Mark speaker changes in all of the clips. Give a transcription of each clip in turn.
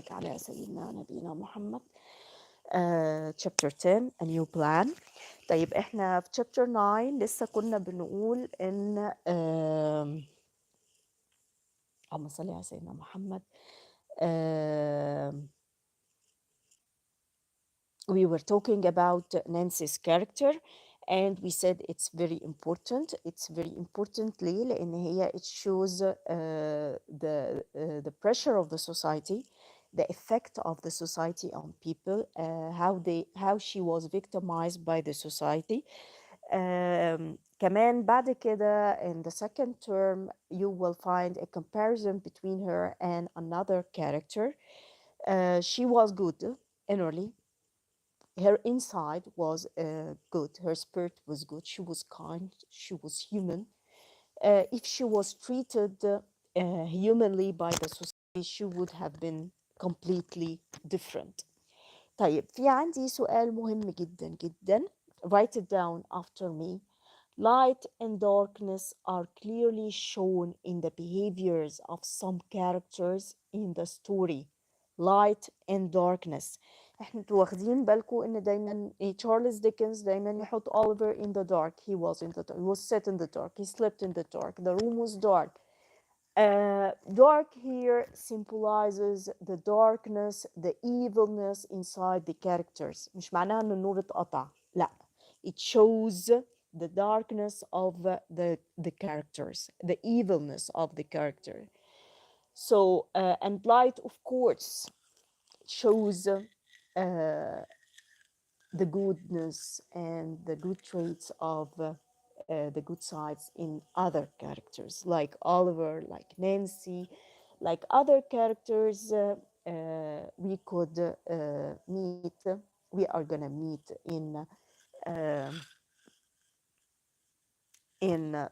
Speaker 1: وبارك على سيدنا نبينا محمد. chapter 10 a new plan. طيب احنا في chapter 9 لسه كنا بنقول ان اللهم صل على سيدنا محمد. We were talking about Nancy's character and we said it's very important. It's very important ليه؟ لأن هي it shows the pressure of the society, the effect of the society on people, how she was victimized by the society. كمان بعد كده in the second term you will find a comparison between her and another character. She was good innerly, her inside was good, her spirit was good, she was kind, she was human. If she was treated humanly by the society she would have been completely different. طيب في عندي سؤال مهم جدا جدا. Write it down after me. Light and darkness are clearly shown in the behaviors of some characters in the story. Light and darkness. احنا انتوا واخدين بالكم ان دايما تشارلز ديكنز دايما يحط Oliver in the dark. He was in the dark. He was set in the dark. He slept in the dark. The room was dark. Dark here symbolizes the darkness, the evilness inside the characters. مش معناها ان النور اتقطع. لا. It shows the darkness of the characters, the evilness of the character. So, and light, of course, shows the goodness and the good traits of the good sides in other characters, like Oliver, like Nancy, like other characters we could meet, we are gonna meet in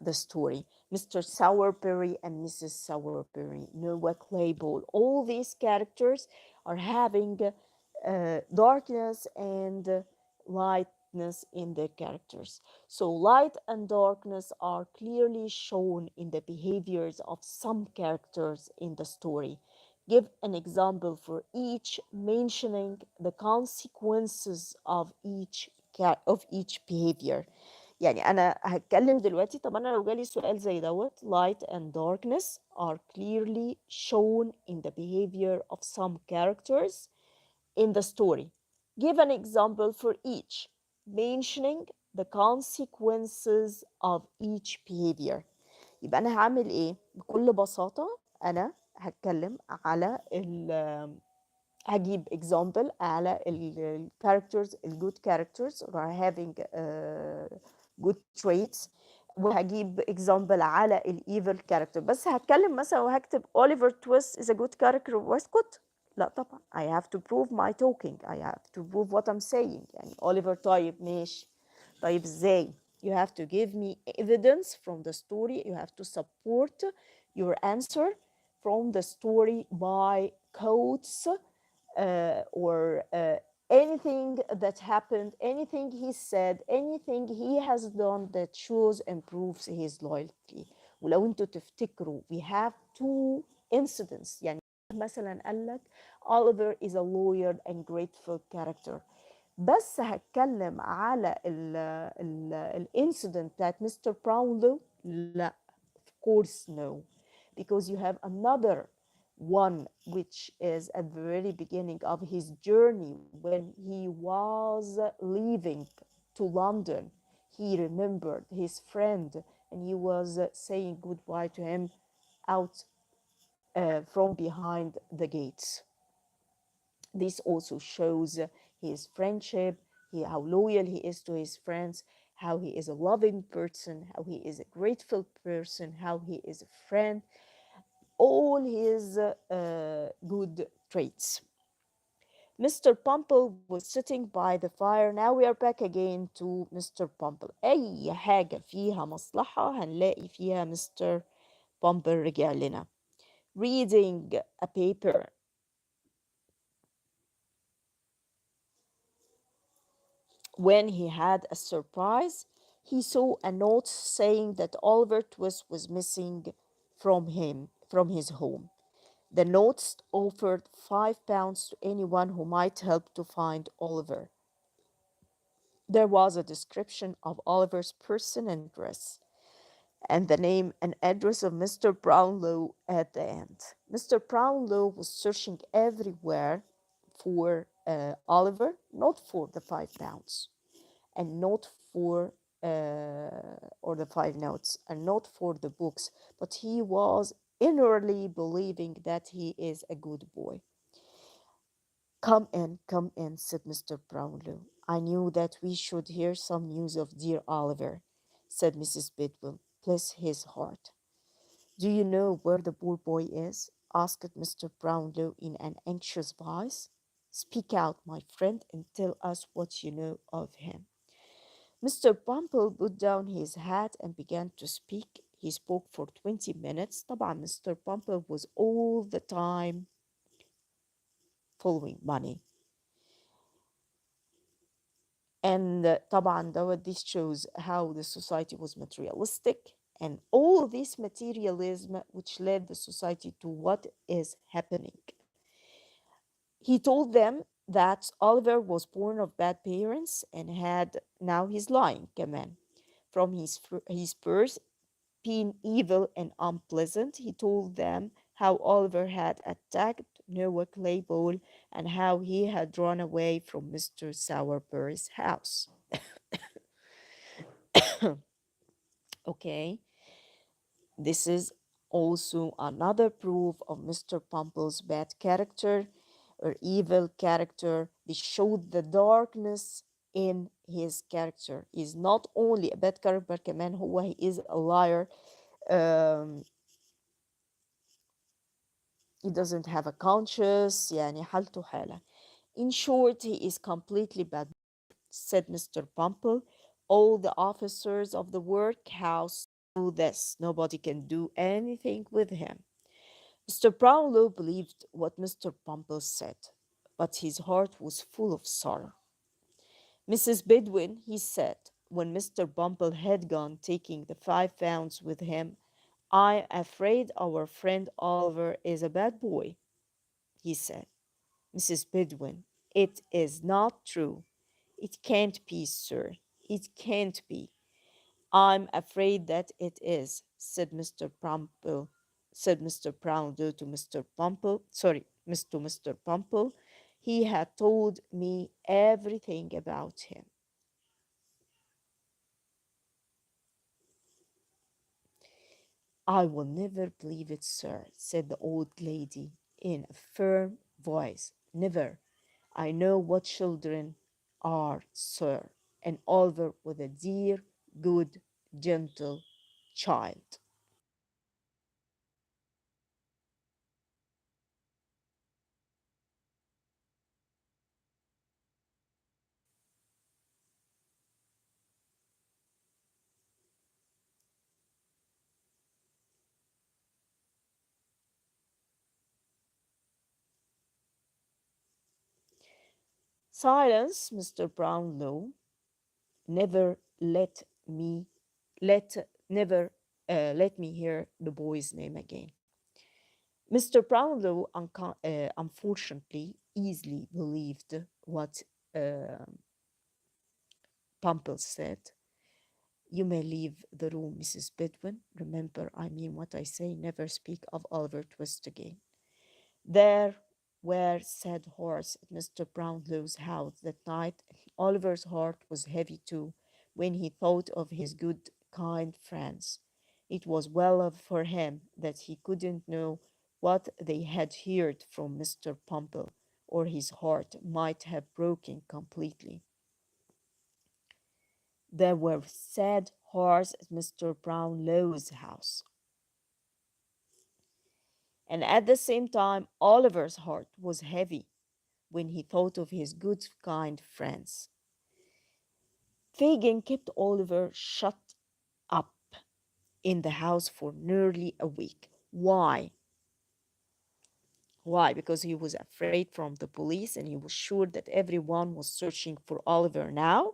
Speaker 1: the story. Mr. Sowerberry and Mrs. Sowerberry, Noah Claypole, all these characters are having darkness and lightness in their characters. So light and darkness are clearly shown in the behaviors of some characters in the story. Give an example for each, mentioning the consequences of each behavior. يعني أنا هاتكلم دلوقتي. طب أنا لو جالي سؤال زي دوت light and darkness are clearly shown in the behavior of some characters in the story. Give an example for each, mentioning the consequences of each behavior. يبقى أنا هعمل إيه؟ بكل بساطة أنا هتكلم على هجيب example على ال characters, ال good characters who are having good traits، وهجيب example على ال evil character. بس هتكلم مثلا وهكتب Oliver Twist is a good character واسكت؟ لا طبعا. I have to prove my talking. I have to prove what I'm saying. يعني Oliver طيب ماشي. طيب ازاي؟ You have to give me evidence from the story. You have to support your answer from the story by quotes or anything that happened, anything he said, anything he has done that shows and proves his loyalty. ولو انتوا تفتكروا we have two incidents. يعني مثلا قال لك Oliver is a loyal and grateful character. بس هتكلم على الانسيدنت بتاعت مستر براونلو؟ لا. Of course no. Because you have another one which is at the very beginning of his journey when he was leaving to London. He remembered his friend and he was saying goodbye to him out from behind the gates. This also shows his friendship, how loyal he is to his friends, how he is a loving person, how he is a grateful person, how he is a friend, all his good traits. Mr. Pumple was sitting by the fire. Now we are back again to Mr. Pumple. أي حاجة فيها مصلحة هنلاقي فيها Mr. Pumple رجع لنا. Reading a paper. When he had a surprise, he saw a note saying that Oliver Twist was missing from his home. The notes offered £5 to anyone who might help to find Oliver. There was a description of Oliver's person and dress, and the name and address of Mr. Brownlow at the end. Mr. Brownlow was searching everywhere for Oliver, not for the £5 and not for or the 5 notes and not for the books, but he was inwardly believing that he is a good boy. Come in, said Mr. Brownlow. I knew that we should hear some news of dear Oliver, said Mrs. Bidwell. Bless his heart. Do you know where the poor boy is? Asked Mr. Brownlow in an anxious voice. Speak out, my friend, and tell us what you know of him. Mr. Bumble put down his hat and began to speak. He spoke for 20 minutes. طبعا Mr. Bumble was all the time following money. And طبعا this shows how the society was materialistic, and all this materialism which led the society to what is happening. He told them that Oliver was born of bad parents and had now he's lying, كمان. From his birth, being evil and unpleasant, he told them how Oliver had attacked Noah Claypole and how he had run away from Mr. Sowerberry's house. Okay, this is also another proof of Mr. Pumple's bad character or evil character. They showed the darkness in his character. He's not only a bad character, كمان he is a liar. Um, he doesn't have a conscience. يعني حالته حالة. In short, he is completely bad, said Mr. Pumple. All the officers of the workhouse know this. Nobody can do anything with him. Mr. Brownlow believed what Mr. Pumple said, but his heart was full of sorrow. Mrs. Bidwin, he said, when Mr. Bumble had gone, taking the £5 with him, I'm afraid our friend Oliver is a bad boy, he said. Mrs. Bidwin, it is not true. It can't be, sir. It can't be. I'm afraid that it is, said Mr. Pumple, said Mr. Brownlow to Mr. Pumple, sorry, to Mr. Pumple. He had told me everything about him. I will never believe it, sir, said the old lady in a firm voice. Never. I know what children are, sir, and Oliver was a dear, good, gentle child. Silence, Mr. Brownlow. Never let me let never let me hear the boy's name again. Mr. Brownlow unfortunately easily believed what uh, Pumple said. You may leave the room, Mrs. Bidwin. Remember, I mean what I say. Never speak of Oliver Twist again. There were sad horse at Mr. Brownlow's house that night. Oliver's heart was heavy too when he thought of his good, kind friends. It was well for him that he couldn't know what they had heard from Mr. Pumple, or his heart might have broken completely. There were sad hearts at Mr. Brownlow's house. And at the same time, Oliver's heart was heavy when he thought of his good, kind friends. Fagin kept Oliver shut up in the house for nearly a week. Why? Why? Because he was afraid from the police and he was sure that everyone was searching for Oliver now.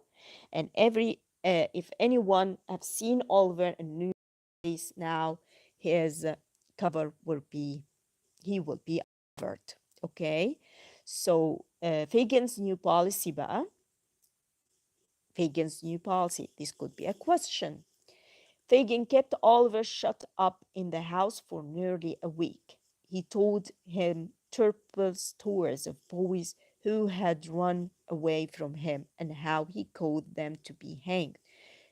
Speaker 1: And if anyone have seen Oliver and knew this now, his cover will be he will be uncovered. Okay, so Fagin's new policy بقى. Fagin's new policy. This could be a question. Fagin kept Oliver shut up in the house for nearly a week. He told him terrible stories of boys who had run away from him and how he caused them to be hanged.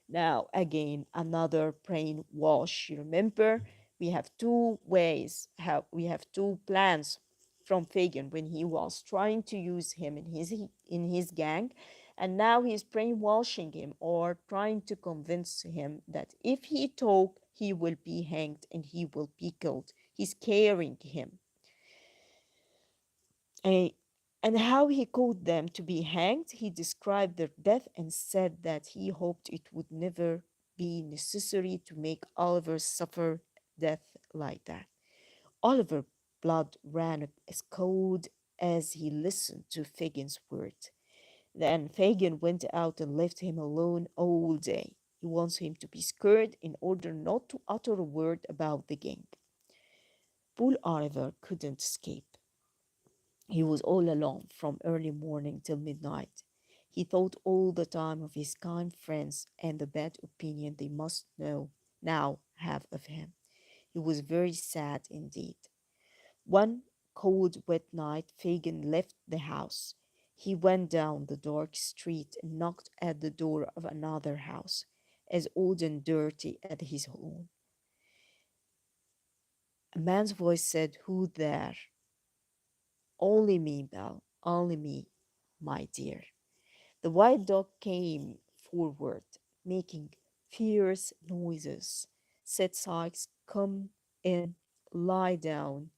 Speaker 1: Now, again, another brainwash. You remember, we have two ways, how we have two plans from Fagin when he was trying to use him in his gang, and now he's brainwashing him or trying to convince him that if he talk, he will be hanged and he will be killed. He's scaring him. Eh, and how he caused them to be hanged, he described their death and said that he hoped it would never be necessary to make Oliver suffer death like that. Oliver's blood ran as cold as he listened to Fagin's words. Then Fagin went out and left him alone all day. He wants him to be scared in order not to utter a word about the gang. Poor Oliver couldn't escape. He was all alone from early morning till midnight. He thought all the time of his kind friends and the bad opinion they must know now have of him. He was very sad indeed. One cold, wet night, Fagin left the house. He went down the dark street and knocked at the door of another house, as old and dirty as his own. A man's voice said, "Who there?" "Only me, Belle, only me, my dear." The white dog came forward, making fierce noises. Said Sikes, "Come in, lie down."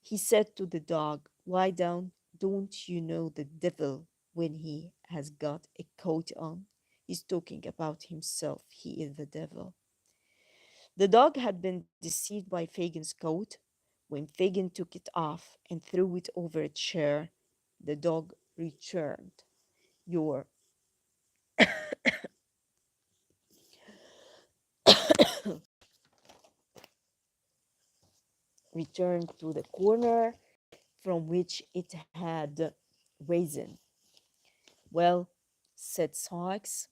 Speaker 1: He said to the dog, "Lie down. Don't you know the devil when he has got a coat on?" He's talking about himself. He is the devil. The dog had been deceived by Fagin's coat. When Fagin took it off and threw it over a chair, the dog returned. Your returned to the corner from which it had risen. "Well," said Sykes.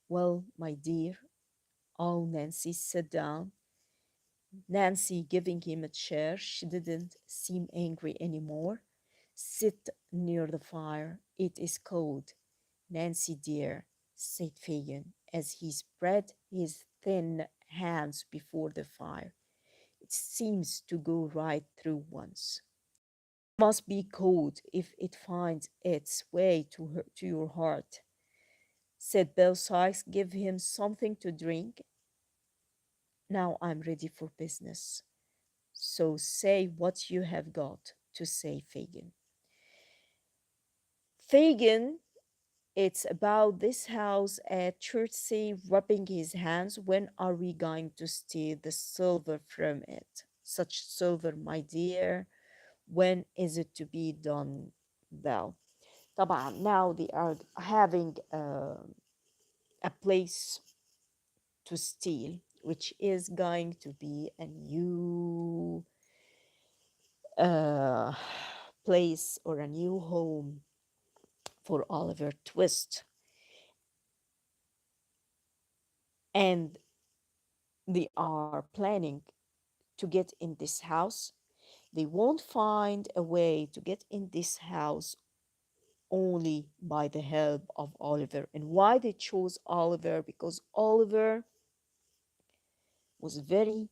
Speaker 1: "Well, my dear." "Oh, Nancy, sit down." Nancy giving him a chair. She didn't seem angry anymore. "Sit near the fire. It is cold." "Nancy, dear," said Fagin, as he spread his thin hands before the fire. "It seems to go right through once. Must be cold if it finds its way to your heart," said Bill Sykes. "Give him something to drink. Now I'm ready for business. So say what you have got to say, Fagin." Fagin, "It's about this house at Chertsey," rubbing his hands. "When are we going to steal the silver from it? Such silver, my dear. When is it to be done, Belle?" طبعا now they are having a place to steal, which is going to be a new uh, place or a new home for Oliver Twist. And they are planning to get in this house. They won't find a way to get in this house only by the help of Oliver. And why they chose Oliver? Because Oliver was very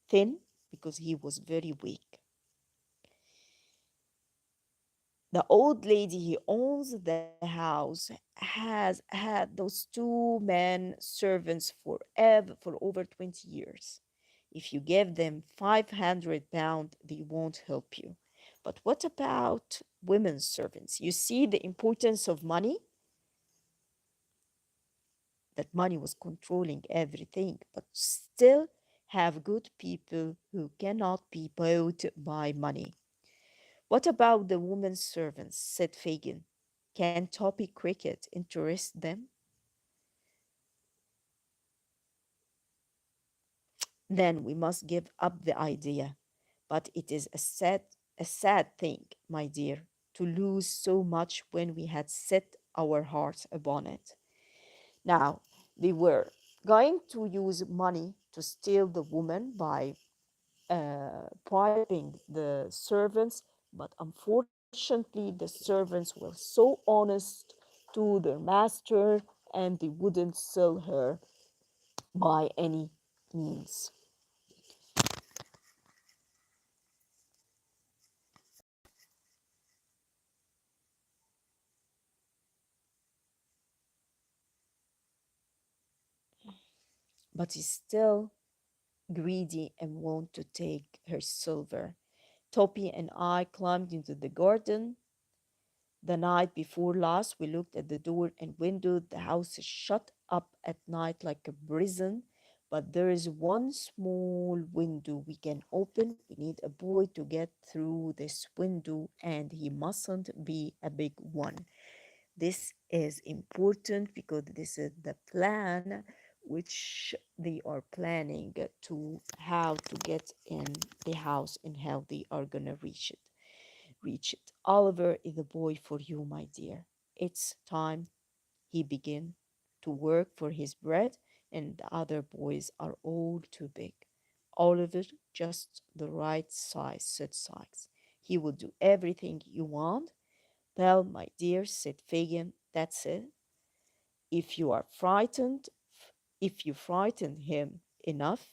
Speaker 1: thin, because he was very weak. The old lady who owns the house has had those two men servants for over 20 years. If you give them £500, they won't help you. But what about women servants? You see the importance of money? That money was controlling everything, but still have good people who cannot be bought by money. "What about the women servants?" said Fagin. "Can Toppy Cricket interest them?" "Then we must give up the idea. But it is a sad a sad thing, my dear, to lose so much when we had set our hearts upon it. Now, they were going to use money to steal the woman by bribing the servants, but unfortunately, the servants were so honest to their master and they wouldn't sell her by any means. But he's still greedy and want to take her silver. Toppy and I climbed into the garden. The night before last, we looked at the door and window. The house is shut up at night like a prison, but there is one small window we can open. We need a boy to get through this window, and he mustn't be a big one. This is important because this is the plan which they are planning to how to get in the house and how they are gonna reach it. Oliver is a boy for you, my dear. It's time he begin to work for his bread, and the other boys are all too big. Oliver, just the right size, said Sykes. He will do everything you want. Well, my dear, said Fagin, that's it. If you are frightened, if you frighten him enough,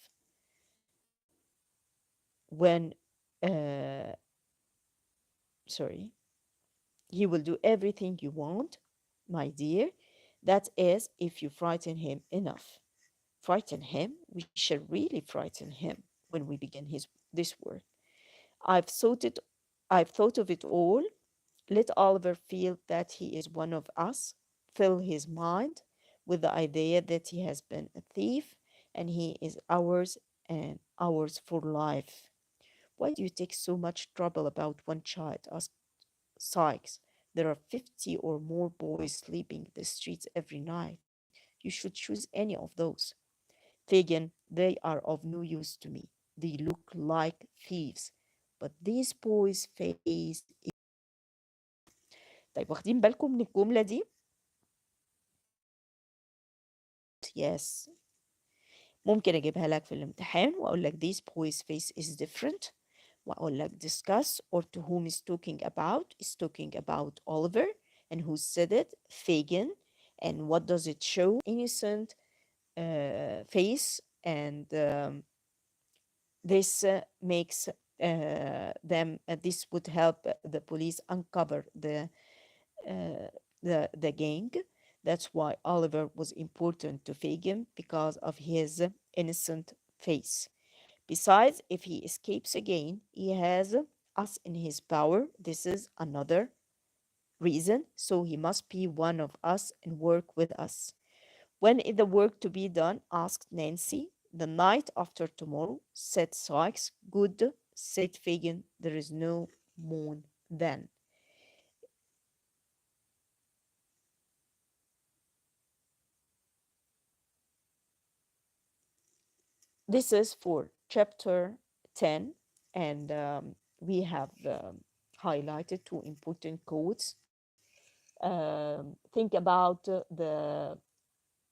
Speaker 1: when, uh, sorry, he will do everything you want, my dear. That is, if you frighten him enough. Frighten him? We shall really frighten him when we begin this work. I've thought it I've thought of it all. Let Oliver feel that he is one of us. Fill his mind with the idea that he has been a thief and he is ours and ours for life. Why do you take so much trouble about one child? Asked Sykes. There are 50 or more boys sleeping in the streets every night. You should choose any of those. Fagin, they are of no use to me. They look like thieves. But these boys' face is... طيب واخدين بالكم من الجملة دي؟ Yes. ممكن أجيبها لك في الامتحان وأقول لك this boy's face is different وأقول لك discuss or to whom is talking about Oliver and who said it Fagin and what does it show innocent face and this makes this would help the police uncover uh, the gang. That's why Oliver was important to Fagin because of his innocent face. Besides, if he escapes again, he has us in his power. This is another reason. So he must be one of us and work with us. When is the work to be done? Asked Nancy. The night after tomorrow, said Sykes. Good, said Fagin. There is no moon then. This is for chapter 10, and we have highlighted two important quotes. Think about the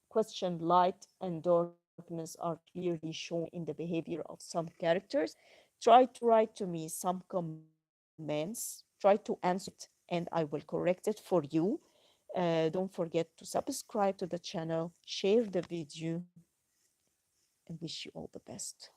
Speaker 1: question light and darkness are clearly shown in the behavior of some characters. Try to write to me some comments, try to answer it, and I will correct it for you. Don't forget to subscribe to the channel, share the video, and wish you all the best.